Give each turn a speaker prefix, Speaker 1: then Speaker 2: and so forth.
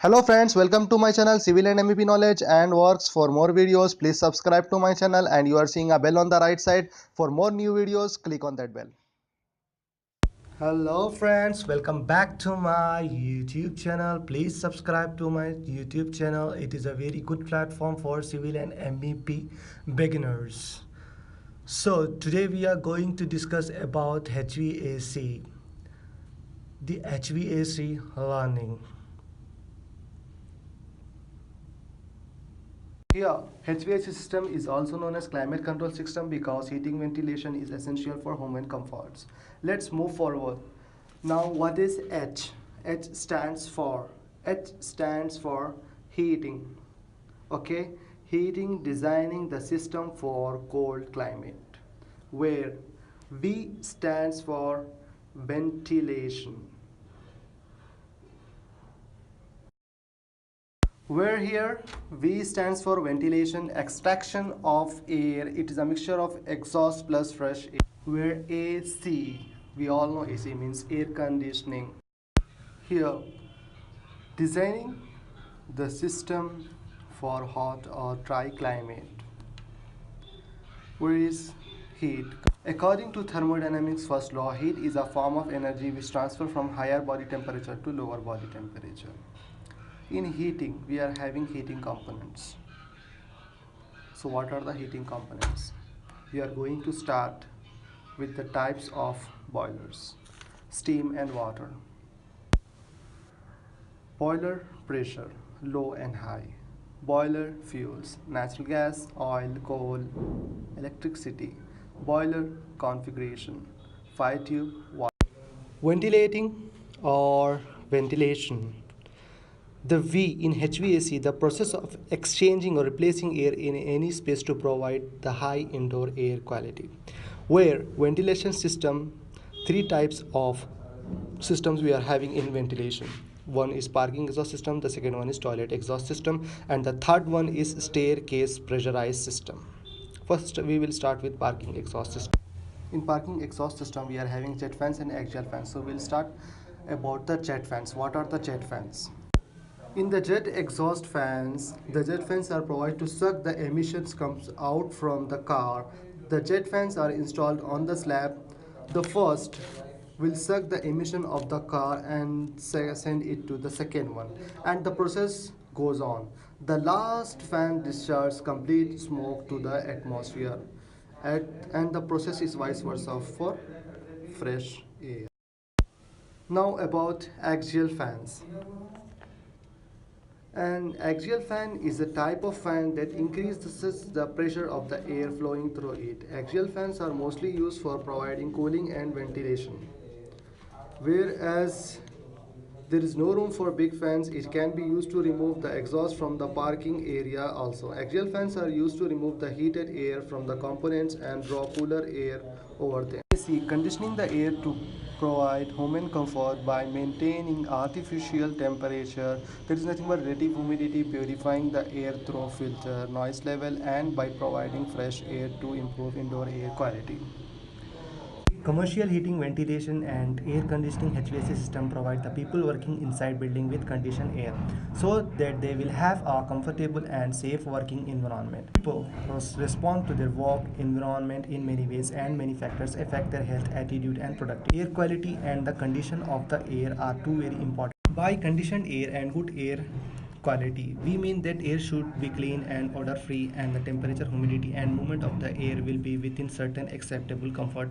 Speaker 1: Hello friends, welcome to my channel Civil and MEP Knowledge and Works. For more videos, please subscribe to my channel and you are seeing a bell on the right side. For more new videos, click on that bell. Hello friends, welcome back to my YouTube channel. Please subscribe to my YouTube channel. It is a very good platform for Civil and MEP beginners. So today we are going to discuss about HVAC, the HVAC learning. Here, HVAC system is also known as climate control system because heating ventilation is essential for home and comforts. Let's move forward. Now, what is H? H stands for heating. Okay, heating, designing the system for cold climate. Where V stands for ventilation. Where here V stands for ventilation, extraction of air. It is a mixture of exhaust plus fresh air. Where AC, we all know AC means air conditioning. Here, designing the system for hot or dry climate. Where is heat? According to thermodynamics first law, heat is a form of energy which transfers from higher body temperature to lower body temperature. In heating, we are having heating components. So what are the heating components? We are going to start with the types of boilers: steam and water. Boiler pressure, low and high. Boiler fuels, natural gas, oil, coal, electricity. Boiler configuration, fire tube, water. Ventilating or ventilation. The V in HVAC, the process of exchanging or replacing air in any space to provide the high indoor air quality. Where ventilation system, three types of systems we are having in ventilation. One is parking exhaust system, the second one is toilet exhaust system, and the third one is staircase pressurized system. First, we will start with parking exhaust system. In parking exhaust system, we are having jet fans and axial fans. So we'll start about the jet fans. What are the jet fans? In the jet exhaust fans, the jet fans are provided to suck the emissions comes out from the car. The jet fans are installed on the slab. The first will suck the emission of the car and send it to the second one, and the process goes on. The last fan discharges complete smoke to the atmosphere, and the process is vice versa for fresh air. Now about axial fans. An axial fan is a type of fan that increases the pressure of the air flowing through it. Axial fans are mostly used for providing cooling and ventilation. Whereas there is no room for big fans, it can be used to remove the exhaust from the parking area also. Axial fans are used to remove the heated air from the components and draw cooler air over them. AC, conditioning the air to provide home and comfort by maintaining artificial temperature. There is nothing but relative humidity, purifying the air through filter, noise level, and by providing fresh air to improve indoor air quality. Commercial heating, ventilation and air conditioning HVAC system provide the people working inside building with conditioned air so that they will have a comfortable and safe working environment. People respond to their work environment in many ways, and many factors affect their health, attitude and productivity. Air quality and the condition of the air are two very important. By conditioned air and good air quality, we mean that air should be clean and odor free, and the temperature, humidity and movement of the air will be within certain acceptable comfort